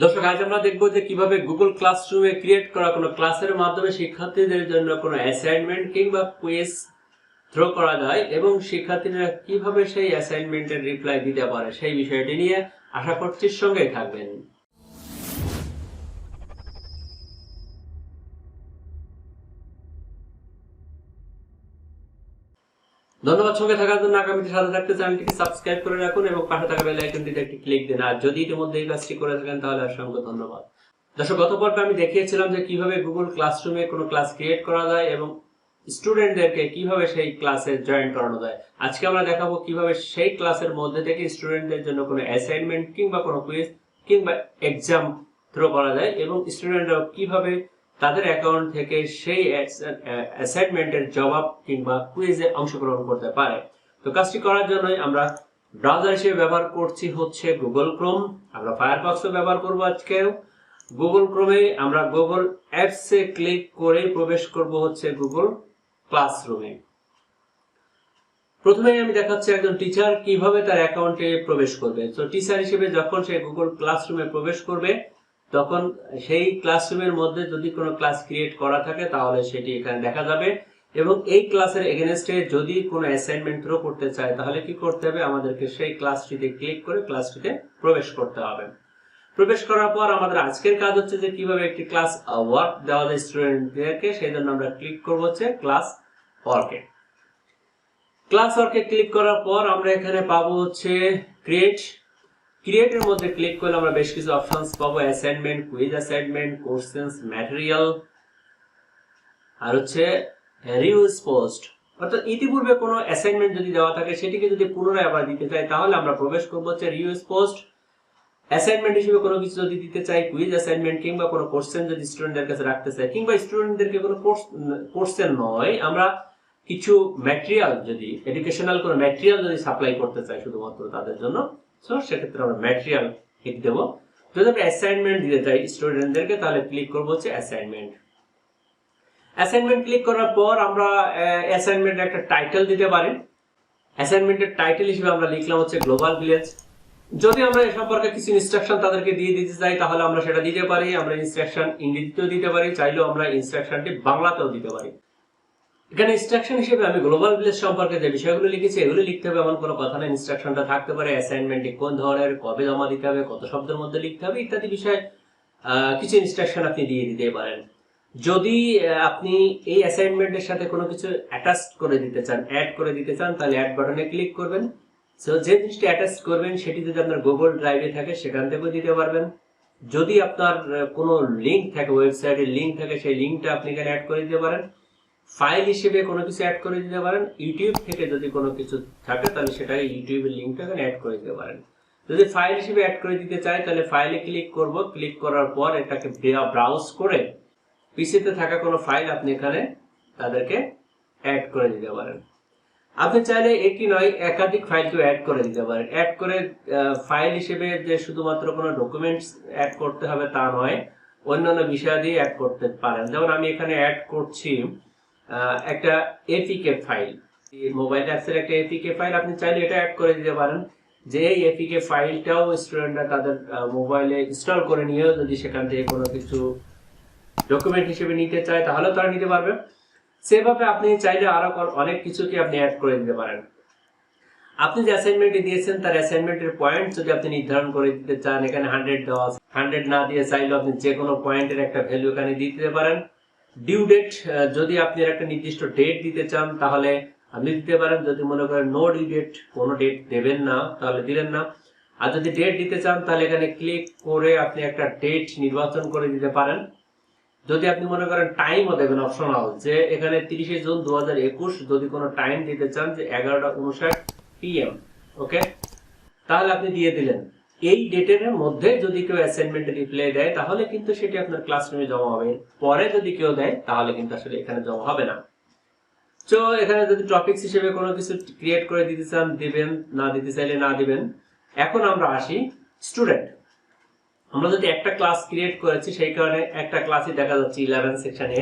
দর্শক, আজ আমরা দেখব যে কিভাবে গুগল ক্লাসরুমে ক্রিয়েট করা কোনো ক্লাসের মাধ্যমে শিক্ষার্থীদের জন্য কোনো অ্যাসাইনমেন্ট কিংবা কুইজ থ্রো করা যায় এবং শিক্ষার্থীরা কিভাবে সেই অ্যাসাইনমেন্টের রিপ্লাই দিতে পারে সেই বিষয়টি নিয়ে আশা করছি সঙ্গেই থাকবেন। ধন্যবাদ সঙ্গে থাকার জন্য। আগামীতে সাথে থাকতে চ্যানেলটিকে সাবস্ক্রাইব করে রাখুন এবং পাশে থাকা বেল আইকনটিতে একটি ক্লিক দিন। আর যদি ইতিমধ্যে এই কাজটি করে থাকেন তাহলে অসংখ্য ধন্যবাদ। দর্শক, গত পর্বে আমি দেখিয়েছিলাম যে কিভাবে গুগল ক্লাসরুমে কোনো ক্লাস ক্রিয়েট করা যায় এবং স্টুডেন্টদেরকে কিভাবে সেই ক্লাসে জয়েন করানো যায়। আজকে আমরা দেখাবো কিভাবে সেই ক্লাসের মধ্যে থেকে স্টুডেন্টদের জন্য কোনো অ্যাসাইনমেন্ট কিংবা কোনো কুইজ কিংবা এক্সাম থ্রো করা যায় এবং স্টুডেন্টরা কিভাবে তাদের অ্যাকাউন্ট থেকে সেই অ্যাসাইনমেন্টের জবাব কিংবা কুইজে অংশগ্রহণ করতে পারে। তো কাজটি করার জন্য আমরা ব্রাউজার হিসেবে ব্যবহার করছি হচ্ছে গুগল ক্রোম। আমরা ফায়ারফক্সও ব্যবহার করবো আজকেও। গুগল ক্রোমে আমরা গুগল অ্যাপসে ক্লিক করে প্রবেশ করব হচ্ছে গুগল ক্লাসরুমে। প্রথমে আমি দেখাচ্ছি একজন টিচার কিভাবে তার অ্যাকাউন্টে প্রবেশ করবে। তো টিচার হিসেবে যখন সে গুগল ক্লাসরুমে প্রবেশ করবে তখন সেই ক্লাসরুমের মধ্যে যদি কোনো ক্লাস ক্রিয়েট করা থাকে তাহলে সেটি এখানে দেখা যাবে এবং এই ক্লাসের এগেইনস্টে যদি কোনো অ্যাসাইনমেন্ট থ্রো করতে চায় তাহলে কি করতে হবে, আমাদেরকে সেই ক্লাসটিতে ক্লিক করে ক্লাসটিতে প্রবেশ করতে হবে। প্রবেশ করার পর আমাদের আজকের কাজ হচ্ছে যে কিভাবে একটি ক্লাস ওয়ার্ক দেওয়া যায় স্টুডেন্টদেরকে, সেই জন্য আমরা ক্লিক করব হচ্ছে ক্লাস ওয়ার্কে। ক্লাস ওয়ার্কে ক্লিক করার পর আমরা এখানে পাবো হচ্ছে ক্রিয়েটের মধ্যে ক্লিক করলে আমরা বেশ কিছু অপশনস পাবো, assignment, quiz assignment, questions, material আর হচ্ছে রিউজ পোস্ট। অর্থাৎ ইতিপূর্বে কোনো অ্যাসাইনমেন্ট যদি দেওয়া থাকে সেটিকে যদি পুনরায় আবার দিতে চাই তাহলে আমরা প্রবেশ করব হচ্ছে রিউজ পোস্ট। অ্যাসাইনমেন্ট হিসেবে কোনো কিছু যদি দিতে চাই, কুইজ অ্যাসাইনমেন্ট কিংবা কোনো কোশ্চেন যদি স্টুডেন্টদের কাছে রাখতে চাই কিংবা স্টুডেন্টদেরকে কোনো কোশ্চেন নয়, আমরা কিছু ম্যাটেরিয়াল যদি এডুকেশনাল কোনো ম্যাটেরিয়াল যদি সাপ্লাই করতে চাই শুধুমাত্র তাদের জন্য, সো সেক্ষেত্রে আমরা ম্যাটেরিয়াল হিট দেব। যদি আমরা অ্যাসাইনমেন্ট দিতে চাই স্টুডেন্টদেরকে তাহলে ক্লিক করব হচ্ছে অ্যাসাইনমেন্ট। অ্যাসাইনমেন্ট ক্লিক করার পর আমরা অ্যাসাইনমেন্টের একটা টাইটেল দিতে পারি। অ্যাসাইনমেন্টের টাইটেল হিসেবে আমরা লিখলাম হচ্ছে গ্লোবাল ভিলেজ। যদি আমরা এ সম্পর্কে কিছু ইনস্ট্রাকশন তাদেরকে দিয়ে দিতে চাই তাহলে আমরা সেটা দিতে পারি। আমরা ইনস্ট্রাকশন ইংরেজিতেও দিতে পারি, চাইলেও আমরা ইনস্ট্রাকশনটি বাংলাতেও দিতে পারি। এখানে ইনস্ট্রাকশন হিসেবে আমি গ্লোবাল ভিলেজ সম্পর্কে যে বিষয়গুলো লিখেছি এগুলো লিখতে হবে এমন কোনো কথা না। ইনস্ট্রাকশনটা থাকতে পারে অ্যাসাইনমেন্টটি কোন ধরনের, কবে জমা দিতে হবে, কত শব্দের মধ্যে লিখতে হবে ইত্যাদি বিষয় কিছু ইনস্ট্রাকশন আপনি দিয়ে দিতে পারেন। যদি আপনি এই অ্যাসাইনমেন্টের সাথে কোনো কিছু অ্যাটাচ করে দিতে চান, অ্যাড করে দিতে চান, তাহলে অ্যাড বাটনে ক্লিক করবেন। সো যে জিনিসটি অ্যাটাচ করবেন সেটি যদি আপনার গুগল ড্রাইভে থাকে সেখান থেকেও দিতে পারবেন। যদি আপনার কোনো লিঙ্ক থাকে, ওয়েবসাইটের লিঙ্ক থাকে, সেই লিঙ্কটা আপনি এখানে অ্যাড করে দিতে পারেন। ফাইল হিসেবে কোনো কিছু অ্যাড করে দিতে পারেন। ইউটিউব থেকে যদি কোনো কিছু থাকে তাহলে সেটাকে ইউটিউবের লিঙ্কটা এখানে অ্যাড করে দিতে পারেন। যদি ফাইল হিসেবে অ্যাড করে দিতে চাই তাহলে ফাইলে ক্লিক করব। ক্লিক করার পর এটাকে ব্রাউজ করে পিসিতে থাকা কোনো ফাইল আপনি এখানে তাদেরকে অ্যাড করে দিতে পারেন। আপনি চাইলে একটি নয় একাধিক ফাইলকেও অ্যাড করে দিতে পারেন। অ্যাড করে ফাইল হিসেবে যে শুধুমাত্র কোনো ডকুমেন্টস অ্যাড করতে হবে তা নয়, অন্যান্য বিষয়াদি অ্যাড করতে পারেন। যেমন আমি এখানে অ্যাড করছি একটা এপিকে ফাইল, মোবাইল অ্যাপসের একটা এপিকে ফাইল। আপনি চাইলে এটা অ্যাড করে দিতে পারেন যে এই এপিকে ফাইলটাও স্টুডেন্টরা তাদের মোবাইলে ইনস্টল করে নিয়েও যদি সেখান থেকে কোনো কিছু ডকুমেন্ট হিসেবে নিতে চায় তাহলেও তারা নিতে পারবে। সেভাবে আপনি চাইলে আরো অনেক কিছুকে আপনি অ্যাড করে দিতে পারেন। আপনি যে অ্যাসাইনমেন্টটি দিয়েছেন তার অ্যাসাইনমেন্টের পয়েন্ট যদি আপনি নির্ধারণ করে দিতে চান, এখানে 100 দেওয়া আছে, 100 না দিয়ে চাইলে আপনি যে কোনো পয়েন্টের একটা ভ্যালু এখানে দিতে পারেন। ডিউ ডেট, যদি আপনি একটা নির্দিষ্ট ডেট দিতে চান তাহলে আপনি দিতে পারেন। যদি মনে করেন নো ডিউ ডেট, কোনো ডেট দেবেন না তাহলে দিলেন না। আর যদি ডেট দিতে চান তাহলে এখানে ক্লিক করে আপনি একটা ডেট নির্বাচন করে দিতে পারেন। যদি আপনি মনে করেন টাইমও দেবেন অপশনাল, যে এখানে 30 জুন 2021 যদি কোনো টাইম দিতে চান যে 11:59 PM, ওকে, তাহলে আপনি দিয়ে দিলেন। এই ডেটের মধ্যে যদি কেউ অ্যাসাইনমেন্টে রিপ্লাই দেয় তাহলে কিন্তু সেটি আপনার ক্লাসরুমে জমা হবে। পরে যদি কেউ দেয় তাহলে কিন্তু আসলে এখানে জমা হবে না। তো এখানে যদি টপিকস হিসেবে কোনো কিছু ক্রিয়েট করে দিতে চান দিবেন, না দিতে চাইলে না দিবেন। এখন আমরা আসি স্টুডেন্ট। আমরা যদি একটা ক্লাস ক্রিয়েট করেছি সেই কারণে একটা ক্লাসই দেখা যাচ্ছে 11 সেকশনে।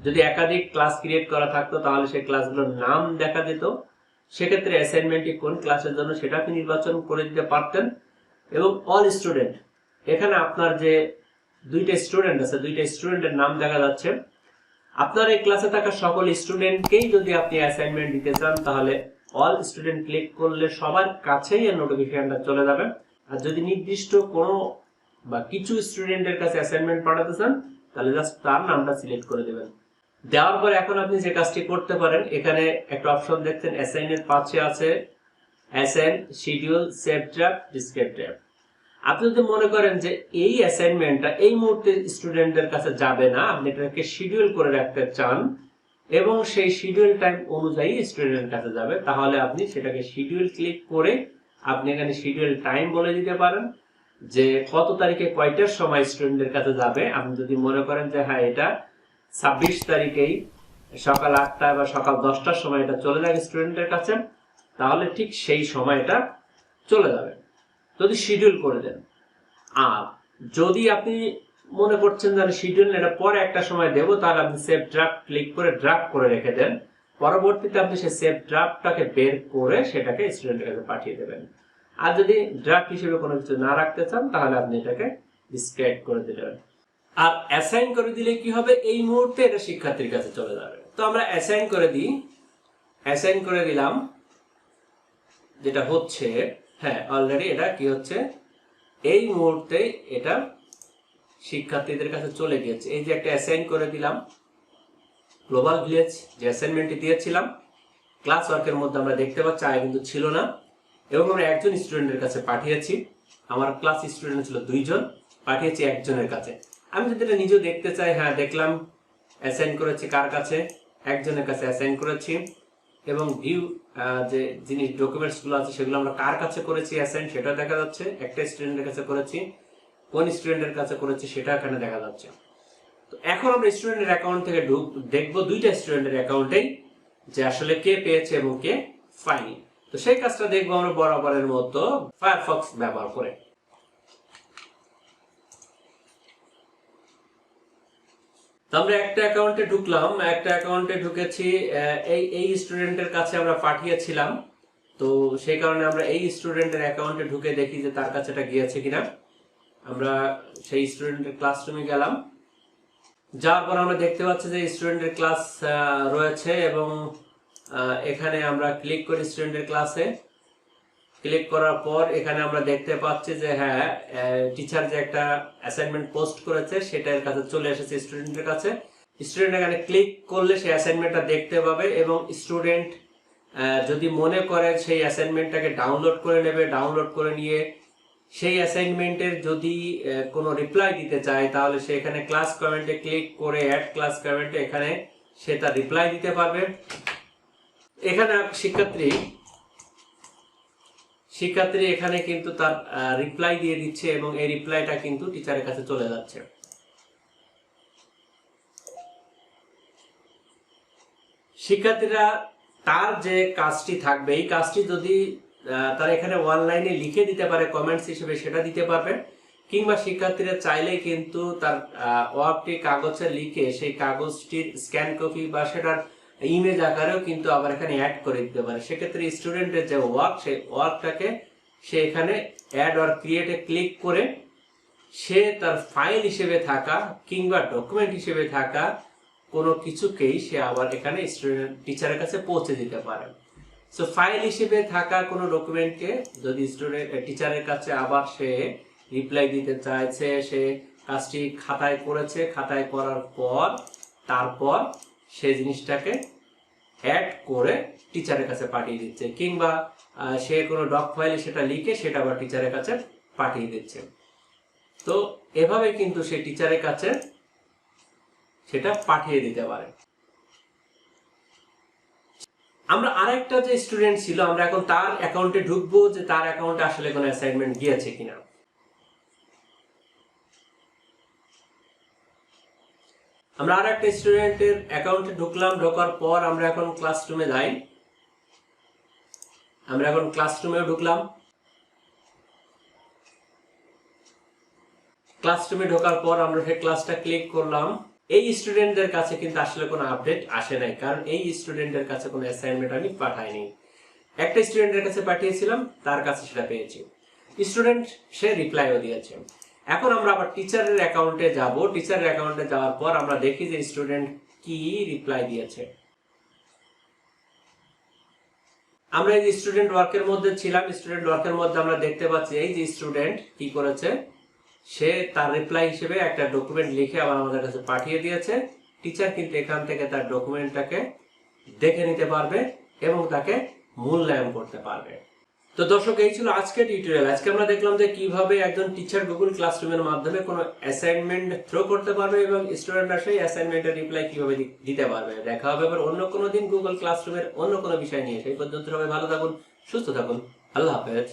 যদি একাধিক ক্লাস ক্রিয়েট করা থাকতো তাহলে সেই ক্লাসগুলোর নাম দেখা যেত। সেক্ষেত্রে অ্যাসাইনমেন্টটি কোন ক্লাসের জন্য সেটা আপনি নির্বাচন করে দিতে পারতেন এবং অল স্টুডেন্ট এখানে আপনার যে দুইটা স্টুডেন্ট আছে, দুইটা স্টুডেন্টের নাম দেখা যাচ্ছে। আপনার এই ক্লাসে থাকা সকল স্টুডেন্টকেই যদি আপনি অ্যাসাইনমেন্ট দিতে চান, তাহলে অল স্টুডেন্ট ক্লিক করলে সবার কাছেই এর নোটিফিকেশনটা চলে যাবে। আর যদি নির্দিষ্ট কোনো বা কিছু স্টুডেন্টের কাছে অ্যাসাইনমেন্ট পাঠাতে চান, তাহলে জাস্ট তার নামটা সিলেক্ট করে দেবেন। দেওয়ার পর এখন আপনি যে কাজটি করতে পারেন, এখানে একটা অপশন দেখছেন অ্যাসাইনের পাশে আছে assign, schedule, save draft, describe draft. আপনি যদি মনে করেন যে এই অ্যাসাইনমেন্টটা এই মুহূর্তে স্টুডেন্টদের কাছে যাবে না, আপনি এটাকে শিডিউল করে রাখতে চান এবং সেই শিডিউল টাইম অনুযায়ী স্টুডেন্টের কাছে যাবে, তাহলে আপনি সেটাকে শিডিউল ক্লিক করে আপনি এখানে শিডিউল টাইম বলে দিতে পারেন যে কত তারিখে কয়টার সময় স্টুডেন্টের কাছে যাবে। আপনি যদি মনে করেন যে হ্যাঁ এটা 26 তারিখেই সকাল 8টায় বা সকাল 10টার সময় এটা চলে যাবে স্টুডেন্টের কাছে, তাহলে ঠিক সেই সময়টা চলে যাবে যদি শিডিউল করে দেন। আর যদি আপনি মনে করছেন যে শিডিউল এটা পরে একটা সময় দেব, তাহলে আপনি সেভ ড্রাফট ক্লিক করে ড্রাফট করে রেখে দেন। পরবর্তীতে আপনি সেই সেভ ড্রাফটটাকে বের করে সেটাকে স্টুডেন্টের কাছে পাঠিয়ে দেবেন। আর যদি ড্রাফট হিসেবে কোনো কিছু না রাখতে চান, তাহলে আপনি এটাকে ডিসক্রাইব করে দিবেন। আর অ্যাসাইন করে দিলে কি হবে, এই মুহূর্তে এটা শিক্ষার্থীর কাছে চলে যাবে। তো আমরা অ্যাসাইন করে দিই, অ্যাসাইন করে দিলাম, যেটা হচ্ছে হ্যাঁ অলরেডি এটা কি হচ্ছে, এই মুহূর্তে এটা শিক্ষার্থীদের কাছে চলে গিয়েছে। এই যে একটা অ্যাসাইন করে দিলাম, গ্লোবাল ভিলেজ যে অ্যাসাইনমেন্টটি দিয়েছিলাম ক্লাস ওয়ার্কের মধ্যে আমরা দেখতে পাচ্ছি আগে কিন্তু ছিল না, এবং আমরা একজন স্টুডেন্টের কাছে পাঠিয়েছি। আমার ক্লাস স্টুডেন্ট ছিল 2 জন, পাঠিয়েছি একজনের কাছে। আমি যদি এটা নিজেও দেখতে চাই, হ্যাঁ দেখলাম অ্যাসাইন করেছি কার কাছে, একজনের কাছে অ্যাসাইন করেছি, এবং ভিউ যে জিনিস ডকুমেন্টস গুলো আছে সেগুলো আমরা কার কাছে করেছি অ্যাসাইন সেটা দেখা যাচ্ছে। একটা স্টুডেন্টের কাছে করেছি, কোন স্টুডেন্টের কাছে করেছি সেটা এখানে দেখা যাচ্ছে। তো এখন আমরা স্টুডেন্টের অ্যাকাউন্ট থেকে দেখবো দুইটা স্টুডেন্টের অ্যাকাউন্টেই যে আসলে কে পেয়েছে এবং কে পায়নি। তো সেই কাজটা দেখবো আমরা বরাবরের মতো ফায়ারফক্স ব্যবহার করে। তো আমরা একটা অ্যাকাউন্টে ঢুকলাম, একটা অ্যাকাউন্টে ঢুকেছি, এই স্টুডেন্টের কাছে আমরা পাঠিয়েছিলাম। তো সেই কারণে আমরা এই স্টুডেন্টের অ্যাকাউন্টে ঢুকে দেখি যে তার কাছে এটা গিয়েছে কিনা। আমরা সেই স্টুডেন্টের ক্লাসরুমে গেলাম, যাওয়ার পর আমরা দেখতে পাচ্ছি যে স্টুডেন্টের ক্লাস রয়েছে, এবং এখানে আমরা ক্লিক করি স্টুডেন্টের ক্লাসে। ক্লিক করার পর এখানে আমরা দেখতে পাচ্ছি যে হ্যাঁ টিচার যে একটা অ্যাসাইনমেন্ট পোস্ট করেছে সেটার কাছে চলে এসেছে স্টুডেন্টের কাছে। স্টুডেন্ট এখানে ক্লিক করলে সেই অ্যাসাইনমেন্টটা দেখতে পাবে, এবং স্টুডেন্ট যদি মনে করে সেই অ্যাসাইনমেন্টটাকে ডাউনলোড করে নেবে, ডাউনলোড করে নিয়ে সেই অ্যাসাইনমেন্টের যদি কোনো রিপ্লাই দিতে চায়, তাহলে সে এখানে ক্লাস কমেন্টে ক্লিক করে অ্যাড ক্লাস কমেন্টে এখানে সে তার রিপ্লাই দিতে পারবে। এখানে শিক্ষার্থী এখানে কিন্তু তার রিপ্লাই দিয়ে দিচ্ছে, এবং এই রিপ্লাইটা কিন্তু টিচারের কাছে চলে যাচ্ছে। শিক্ষার্থীরা তার যে কাজটি থাকবে, এই কাজটি যদি তারা এখানে অনলাইনে লিখে দিতে পারে কমেন্টস হিসেবে, সেটা দিতে পারবে, কিংবা শিক্ষার্থীরা চাইলেই কিন্তু তার ওয়ার্কটি কাগজে লিখে সেই কাগজটির স্ক্যান কপি বা সেটার ইমেজ আকারেও কিন্তু আবার এখানে অ্যাড করে দিতে পারে। সেক্ষেত্রে স্টুডেন্টের যে ওয়ার্ক, সেই ওয়ার্কটাকে সে এখানে অ্যাড অর ক্রিয়েটে ক্লিক করে সে তার ফাইল হিসেবে থাকা কিংবা ডকুমেন্ট হিসেবে থাকা কোনো কিছুকেই সে আবার এখানে স্টুডেন্ট টিচারের কাছে পৌঁছে দিতে পারে। সো ফাইল হিসেবে থাকা কোনো ডকুমেন্টকে যদি স্টুডেন্ট টিচারের কাছে আবার সে রিপ্লাই দিতে চাইছে, সে কাজটি খাতায় করেছে, খাতায় করার পর তারপর সে জিনিসটাকে অ্যাড করে টিচারের কাছে পাঠিয়ে দিচ্ছে, কিংবা সে কোনো ডক ফাইলে সেটা লিখে সেটা আবার টিচারের কাছে পাঠিয়ে দিচ্ছে। তো এভাবে কিন্তু সে টিচারের কাছে সেটা পাঠিয়ে দিতে পারে। আমরা আরেকটা যে স্টুডেন্ট ছিল, আমরা এখন তার অ্যাকাউন্টে ঢুকবো যে তার অ্যাকাউন্টে আসলে কোনো অ্যাসাইনমেন্ট গিয়েছে কিনা। আমরা আরেকটা স্টুডেন্টের অ্যাকাউন্টে ঢুকলাম, ঢোকার পর আমরা এখন ক্লাসরুমে যাই। আমরা এখন ক্লাসরুমেও ঢুকলাম। ক্লাসরুমে ঢোকার পর আমরা সেই ক্লাসটা ক্লিক করলাম। এই স্টুডেন্টদের কাছে কিন্তু আসলে কোনো আপডেট আসে নাই, কারণ এই স্টুডেন্টের কাছে কোনো অ্যাসাইনমেন্ট আমি পাঠাইনি। একটা স্টুডেন্টের কাছে পাঠিয়েছিলাম, তার কাছে সেটা পেয়েছি। স্টুডেন্ট সে রিপ্লাইও দিয়েছে। এখন আমরা আবার টিচারের অ্যাকাউন্টে যাব। টিচারের অ্যাকাউন্টে যাওয়ার পর আমরা দেখি যে স্টুডেন্ট কি রিপ্লাই দিয়েছে। আমরা এই যে স্টুডেন্ট ওয়ার্কের মধ্যে ছিলাম, স্টুডেন্ট ওয়ার্কের মধ্যে আমরা দেখতে পাচ্ছি এই যে স্টুডেন্ট কি করেছে, সে তার রিপ্লাই হিসেবে একটা ডকুমেন্ট লিখে আবার আমাদের কাছে পাঠিয়ে দিয়েছে। টিচার কিন্তু এখান থেকে তার ডকুমেন্টটাকে দেখে নিতে পারবে এবং তাকে মূল্যায়ন করতে পারবে। তো দর্শক, এই ছিল আজকের টিউটোরিয়াল। আজকে আমরা দেখলাম যে কিভাবে একজন টিচার গুগল ক্লাসরুমের মাধ্যমে কোনো অ্যাসাইনমেন্ট থ্রো করতে পারবে এবং স্টুডেন্টরা সেই অ্যাসাইনমেন্টের রিপ্লাই কিভাবে দিতে পারবে। দেখা হবে আবার অন্য কোনো দিন গুগল ক্লাসরুমের অন্য কোনো বিষয় নিয়ে। সেই পর্যন্ত সবাই ভালো থাকুন, সুস্থ থাকুন। আল্লাহ হাফেজ।